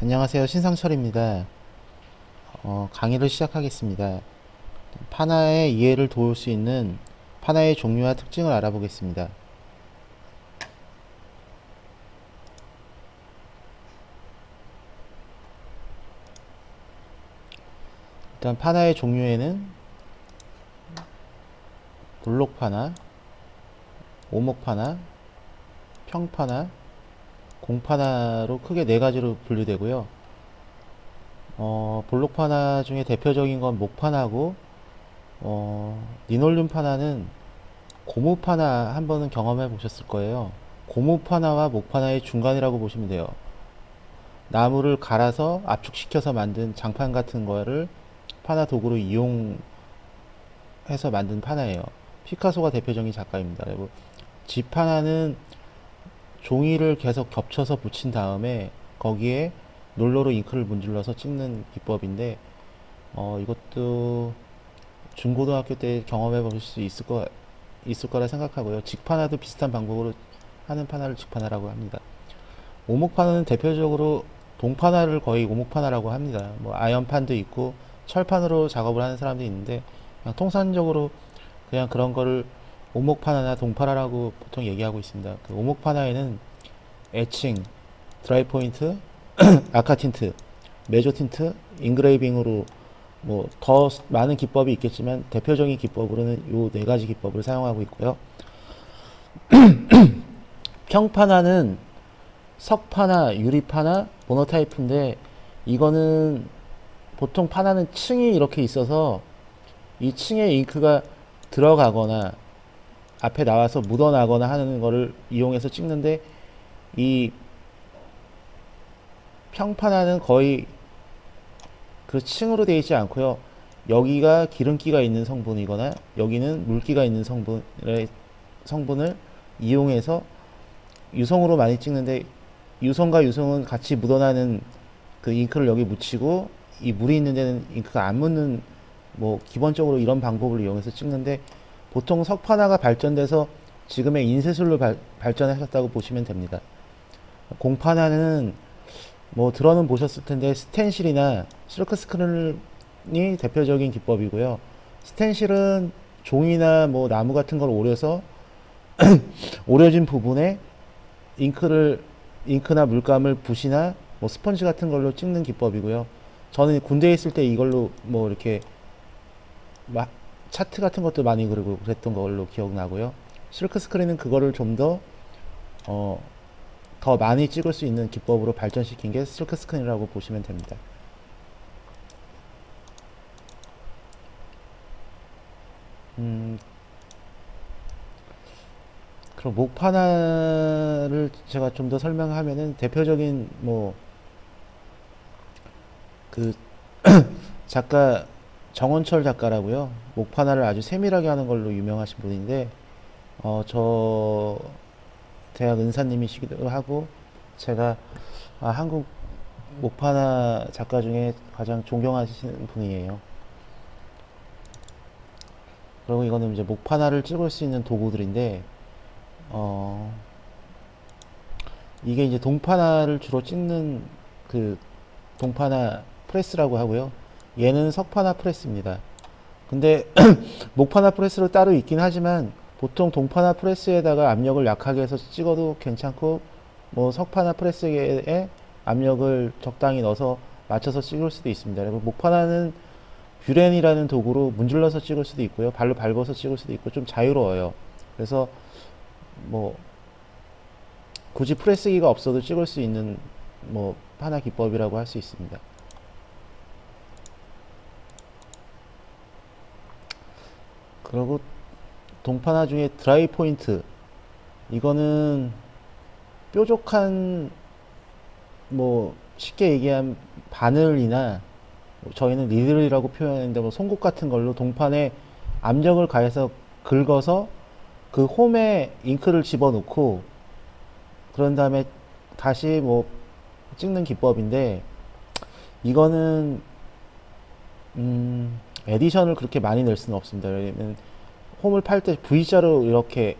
안녕하세요. 신상철입니다. 강의를 시작하겠습니다. 파나의 이해를 도울 수 있는 파나의 종류와 특징을 알아보겠습니다. 일단 파나의 종류에는 블록파나, 오목파나, 평파나, 공파나로 크게 네 가지로 분류되고요. 블록파나 중에 대표적인 건 목파나고, 니놀륨파나는 고무파나 한 번은 경험해 보셨을 거예요. 고무파나와 목파나의 중간이라고 보시면 돼요. 나무를 갈아서 압축시켜서 만든 장판 같은 거를 파나 도구로 이용해서 만든 파나예요. 피카소가 대표적인 작가입니다. 그리고 지파나는 종이를 계속 겹쳐서 붙인 다음에 거기에 롤러로 잉크를 문질러서 찍는 기법인데, 이것도 중고등학교 때 경험해 보실 수 있을 거라 생각하고요. 직파나도 비슷한 방법으로 하는 파나를 직파나라고 합니다. 오목파나는 대표적으로 동파나를 거의 오목파나라고 합니다. 뭐 아연판도 있고 철판으로 작업을 하는 사람도 있는데, 그냥 통상적으로 그냥 그런 거를 오목파나나 동파나라고 보통 얘기하고 있습니다. 그 오목파나에는 에칭, 드라이 포인트, 아카 틴트, 메조 틴트, 인그레이빙으로 뭐 더 많은 기법이 있겠지만 대표적인 기법으로는 요 네 가지 기법을 사용하고 있고요. 평파나는 석파나 유리파나 모노타입인데, 이거는 보통 파나는 층이 이렇게 있어서 이 층에 잉크가 들어가거나 앞에 나와서 묻어나거나 하는 거를 이용해서 찍는데, 이 평파나는 거의 그 층으로 되어 있지 않고요. 여기가 기름기가 있는 성분이거나 여기는 물기가 있는 성분을 이용해서 유성으로 많이 찍는데, 유성과 유성은 같이 묻어나는 그 잉크를 여기 묻히고 이 물이 있는 데는 잉크가 안 묻는, 뭐 기본적으로 이런 방법을 이용해서 찍는데, 보통 석파나가 발전돼서 지금의 인쇄술로 발전하셨다고 보시면 됩니다. 공파나는 뭐 들어는 보셨을 텐데 스텐실이나 실크 스크린이 대표적인 기법이고요. 스텐실은 종이나 뭐 나무 같은 걸 오려서 오려진 부분에 잉크나 물감을 붓이나 뭐 스펀지 같은 걸로 찍는 기법이고요. 저는 군대에 있을 때 이걸로 뭐 이렇게 막 차트 같은 것도 많이 그리고 그랬던 걸로 기억나고요. 실크 스크린은 그거를 좀 더 많이 찍을 수 있는 기법으로 발전시킨 게 실크 스크린이라고 보시면 됩니다. 그럼 목파나를 제가 좀 더 설명하면은, 대표적인 뭐 그 작가 정원철 작가라고요. 목파나를 아주 세밀하게 하는 걸로 유명하신 분인데, 저 대학 은사님이시기도 하고, 제가 한국 목파나 작가 중에 가장 존경하시는 분이에요. 그리고 이거는 이제 목파나를 찍을 수 있는 도구들인데, 어, 이게 이제 동파나를 주로 찍는 그 동파나 프레스라고 하고요. 얘는 석파나 프레스입니다. 근데 목파나 프레스로 따로 있긴 하지만 보통 동파나 프레스에다가 압력을 약하게 해서 찍어도 괜찮고, 뭐 석파나 프레스에 압력을 적당히 넣어서 맞춰서 찍을 수도 있습니다. 그리고 목파나는 뷰렌이라는 도구로 문질러서 찍을 수도 있고요. 발로 밟아서 찍을 수도 있고 좀 자유로워요. 그래서 뭐 굳이 프레스기가 없어도 찍을 수 있는 뭐 파나 기법이라고 할 수 있습니다. 그리고 동파나 중에 드라이 포인트, 이거는 뾰족한, 뭐 쉽게 얘기하면 바늘이나 저희는 니들이라고 표현하는데 뭐 송곳 같은 걸로 동판에 압력을 가해서 긁어서 그 홈에 잉크를 집어넣고 그런 다음에 다시 뭐 찍는 기법인데, 이거는 에디션을 그렇게 많이 낼 수는 없습니다. 왜냐면 홈을 팔 때 V자로 이렇게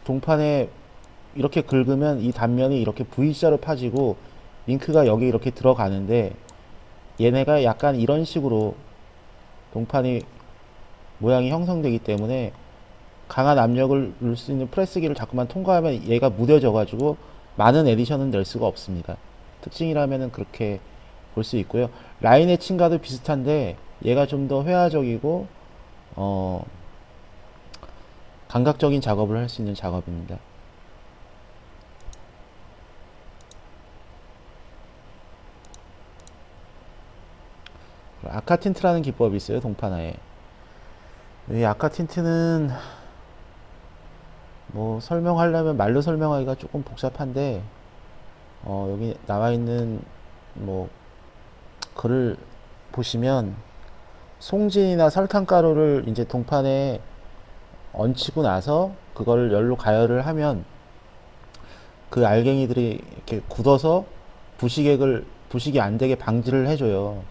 동판에 이렇게 긁으면 이 단면이 이렇게 V자로 파지고 잉크가 여기 이렇게 들어가는데 얘네가 약간 이런 식으로 동판이 모양이 형성되기 때문에 강한 압력을 넣을 수 있는 프레스기를 자꾸만 통과하면 얘가 무뎌져 가지고 많은 에디션은 낼 수가 없습니다. 특징이라면은 그렇게 볼 수 있고요. 라인 애칭과도 비슷한데 얘가 좀 더 회화적이고 감각적인 작업을 할 수 있는 작업입니다. 아카 틴트라는 기법이 있어요, 동파나에. 이 아카 틴트는 뭐 설명하려면 말로 설명하기가 조금 복잡한데 여기 나와 있는 뭐 글을 보시면 송진이나 설탕가루를 이제 동판에 얹히고 나서 그걸 열로 가열을 하면 그 알갱이들이 이렇게 굳어서 부식이 안 되게 방지를 해줘요.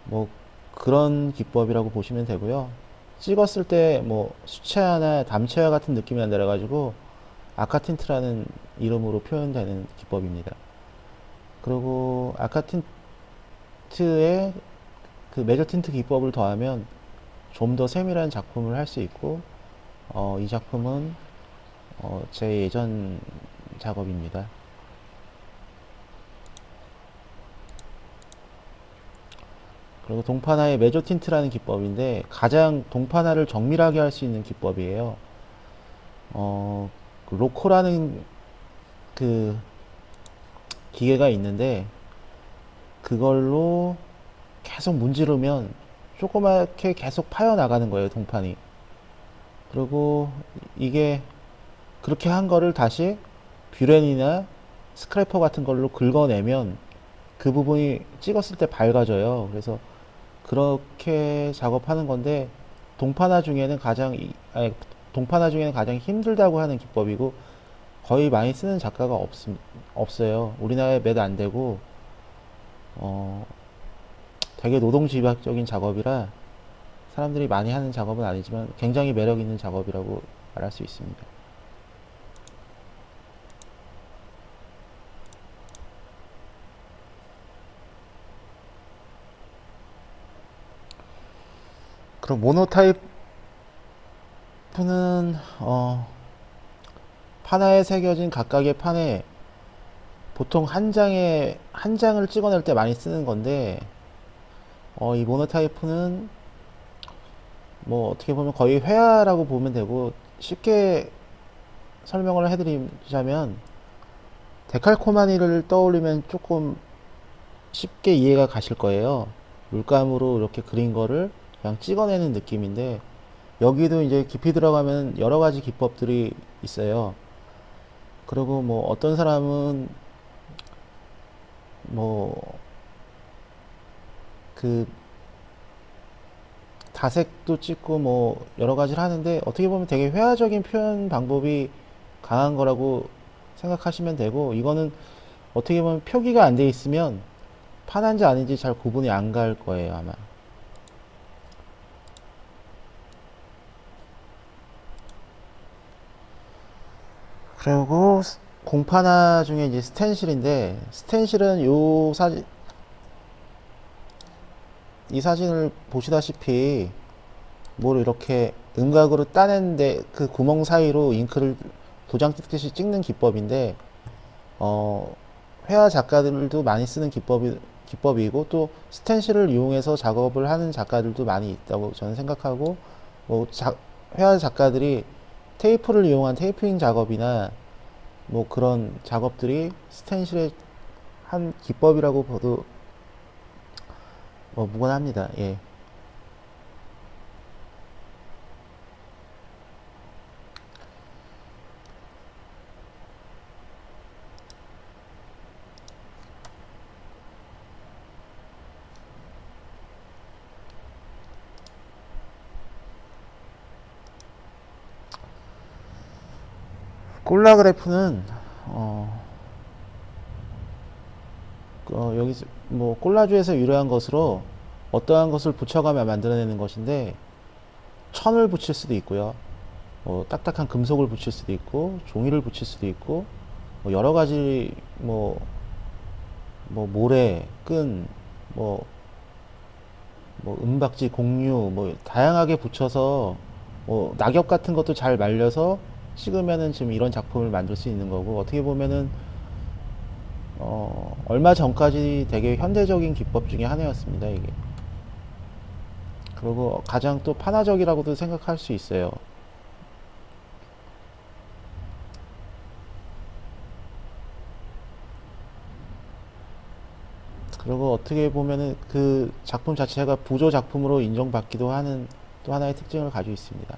뭐 그런 기법이라고 보시면 되고요. 찍었을 때 뭐 수채화나 담채화 같은 느낌이 난다 그래가지고 아카틴트라는 이름으로 표현되는 기법입니다. 그리고 아카틴트에 그 메저 틴트 기법을 더하면 좀 더 세밀한 작품을 할 수 있고 이 작품은 제 예전 작업입니다. 그리고 동파나의 메조 틴트라는 기법인데 가장 동파나를 정밀하게 할 수 있는 기법이에요. 그 로코라는 그 기계가 있는데 그걸로 계속 문지르면 조그맣게 계속 파여 나가는 거예요, 동판이. 그리고 이게 그렇게 한 거를 다시 뷰렌이나 스크래퍼 같은 걸로 긁어내면 그 부분이 찍었을 때 밝아져요. 그래서 그렇게 작업하는 건데 동파나 중에는 가장 힘들다고 하는 기법이고 거의 많이 쓰는 작가가 없어요. 우리나라에 몇 안 되고 되게 노동집약적인 작업이라 사람들이 많이 하는 작업은 아니지만 굉장히 매력 있는 작업이라고 말할 수 있습니다. 그럼 모노타입은 판화에 새겨진 각각의 판에 보통 한 장을 찍어낼 때 많이 쓰는 건데 이 모노타입은 뭐 어떻게 보면 거의 회화라고 보면 되고 쉽게 설명을 해드리자면 데칼코마니를 떠올리면 조금 쉽게 이해가 가실 거예요. 물감으로 이렇게 그린 거를 그냥 찍어내는 느낌인데 여기도 이제 깊이 들어가면 여러 가지 기법들이 있어요. 그리고 뭐 어떤 사람은 뭐 그 다색도 찍고 뭐 여러 가지를 하는데 어떻게 보면 되게 회화적인 표현 방법이 강한 거라고 생각하시면 되고 이거는 어떻게 보면 표기가 안 돼 있으면 판한지 아닌지 잘 구분이 안 갈 거예요, 아마. 그리고 공판화 중에 이제 스텐실인데 스텐실은 이 사진을 보시다시피 뭘 이렇게 음각으로 따냈는데 그 구멍 사이로 잉크를 도장 찍듯이 찍는 기법인데 회화 작가들도 많이 쓰는 기법이고 또 스텐실을 이용해서 작업을 하는 작가들도 많이 있다고 저는 생각하고 뭐 회화 작가들이 테이프를 이용한 테이핑 작업이나 뭐 그런 작업들이 스텐실의 한 기법이라고 봐도 무관합니다. 예. 콜라그래프는 여기 뭐 콜라주에서 유래한 것으로 어떠한 것을 붙여가며 만들어내는 것인데 천을 붙일 수도 있고요. 딱딱한 금속을 붙일 수도 있고 종이를 붙일 수도 있고 여러 가지 뭐 뭐 모래, 끈, 뭐, 뭐 은박지, 공유, 뭐 다양하게 붙여서 뭐 낙엽 같은 것도 잘 말려서 찍으면은 지금 이런 작품을 만들 수 있는 거고, 어떻게 보면은 얼마 전까지 되게 현대적인 기법 중에 하나였습니다, 이게. 그리고 가장 또 판화적이라고도 생각할 수 있어요. 그리고 어떻게 보면은 그 작품 자체가 부조 작품으로 인정받기도 하는 또 하나의 특징을 가지고 있습니다.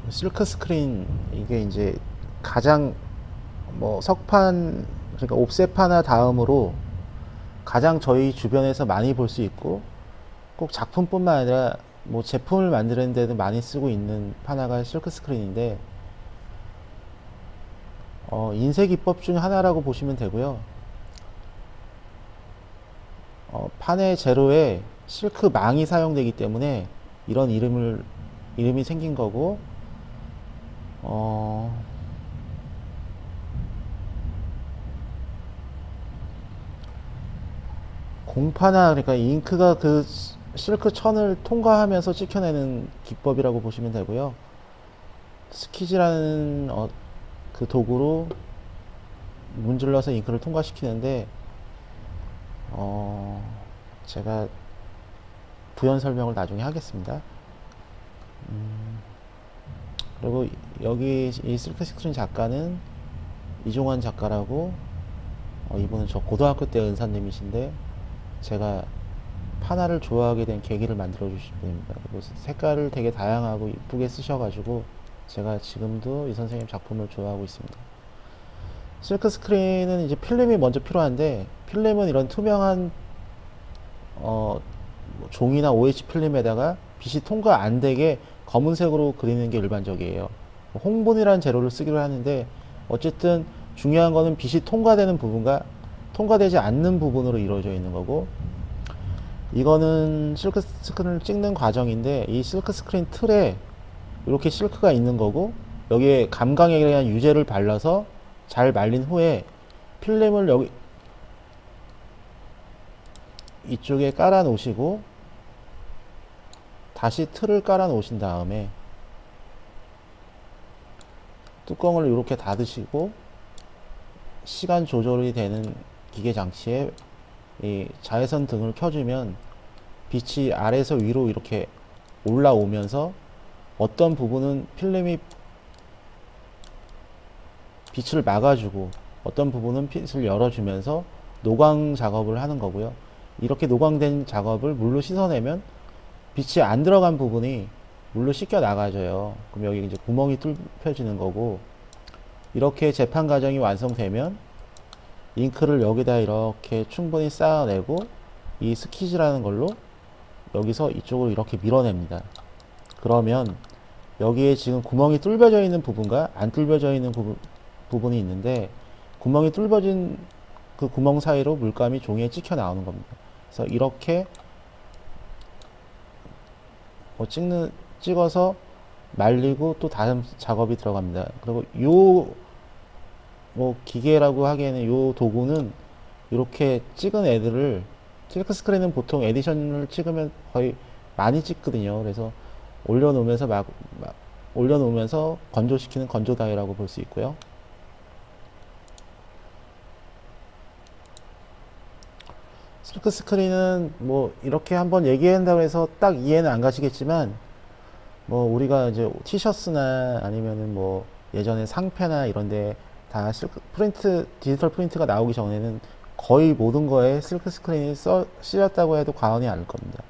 실크 스크린, 이게 이제 가장 뭐 석판, 그러니까 옵셋 하나 다음으로 가장 저희 주변에서 많이 볼 수 있고, 꼭 작품뿐만 아니라 뭐 제품을 만드는 데도 많이 쓰고 있는 판화가 실크 스크린인데, 인쇄 기법 중 하나라고 보시면 되고요. 판의 재료에 실크 망이 사용되기 때문에 이런 이름이 생긴 거고, 공파나, 그러니까 잉크가 그 실크 천을 통과하면서 찍혀내는 기법이라고 보시면 되고요. 스키즈라는 그 도구로 문질러서 잉크를 통과시키는데, 제가 부연 설명을 나중에 하겠습니다. 그리고 여기 이 실크 스크린 작가는 이종환 작가라고, 이분은 저 고등학교 때 은사님이신데 제가 판화를 좋아하게 된 계기를 만들어 주신 분입니다. 그리고 색깔을 되게 다양하고 이쁘게 쓰셔가지고 제가 지금도 이 선생님 작품을 좋아하고 있습니다. 실크 스크린은 이제 필름이 먼저 필요한데, 필름은 이런 투명한 종이나 OH 필름에다가 빛이 통과 안 되게 검은색으로 그리는 게 일반적이에요. 홍분이라는 재료를 쓰기로 하는데, 어쨌든 중요한 거는 빛이 통과되는 부분과 통과되지 않는 부분으로 이루어져 있는 거고, 이거는 실크 스크린을 찍는 과정인데, 이 실크 스크린 틀에 이렇게 실크가 있는 거고, 여기에 감광에 대한 유제를 발라서 잘 말린 후에 필름을 여기 이쪽에 깔아 놓으시고, 다시 틀을 깔아 놓으신 다음에 뚜껑을 이렇게 닫으시고, 시간 조절이 되는 기계 장치에 이 자외선 등을 켜주면 빛이 아래에서 위로 이렇게 올라오면서 어떤 부분은 필름이 빛을 막아주고 어떤 부분은 빛을 열어주면서 노광 작업을 하는 거고요. 이렇게 노광된 작업을 물로 씻어내면 빛이 안 들어간 부분이 물로 씻겨 나가져요. 그럼 여기 이제 구멍이 뚫혀지는 거고, 이렇게 재판 과정이 완성되면 잉크를 여기다 이렇게 충분히 쌓아내고, 이 스키즈라는 걸로 여기서 이쪽으로 이렇게 밀어냅니다. 그러면 여기에 지금 구멍이 뚫려져 있는 부분과 안 뚫려져 있는 부분이 있는데, 구멍이 뚫려진 그 구멍 사이로 물감이 종이에 찍혀 나오는 겁니다. 그래서 이렇게 찍어서 말리고 또 다음 작업이 들어갑니다. 그리고 기계라고 하기에는 요 도구는 이렇게 찍은 애들을, 실크 스크린은 보통 에디션을 찍으면 거의 많이 찍거든요. 그래서 올려놓으면서 건조시키는 건조다이라고 볼 수 있고요. 실크 스크린은 뭐 이렇게 한번 얘기한다고 해서 딱 이해는 안 가시겠지만, 뭐 우리가 이제 티셔츠나 아니면은 뭐 예전에 상패나 이런데 다 실크 프린트, 디지털 프린트가 나오기 전에는 거의 모든 거에 실크 스크린이 쓰였다고 해도 과언이 아닐 겁니다.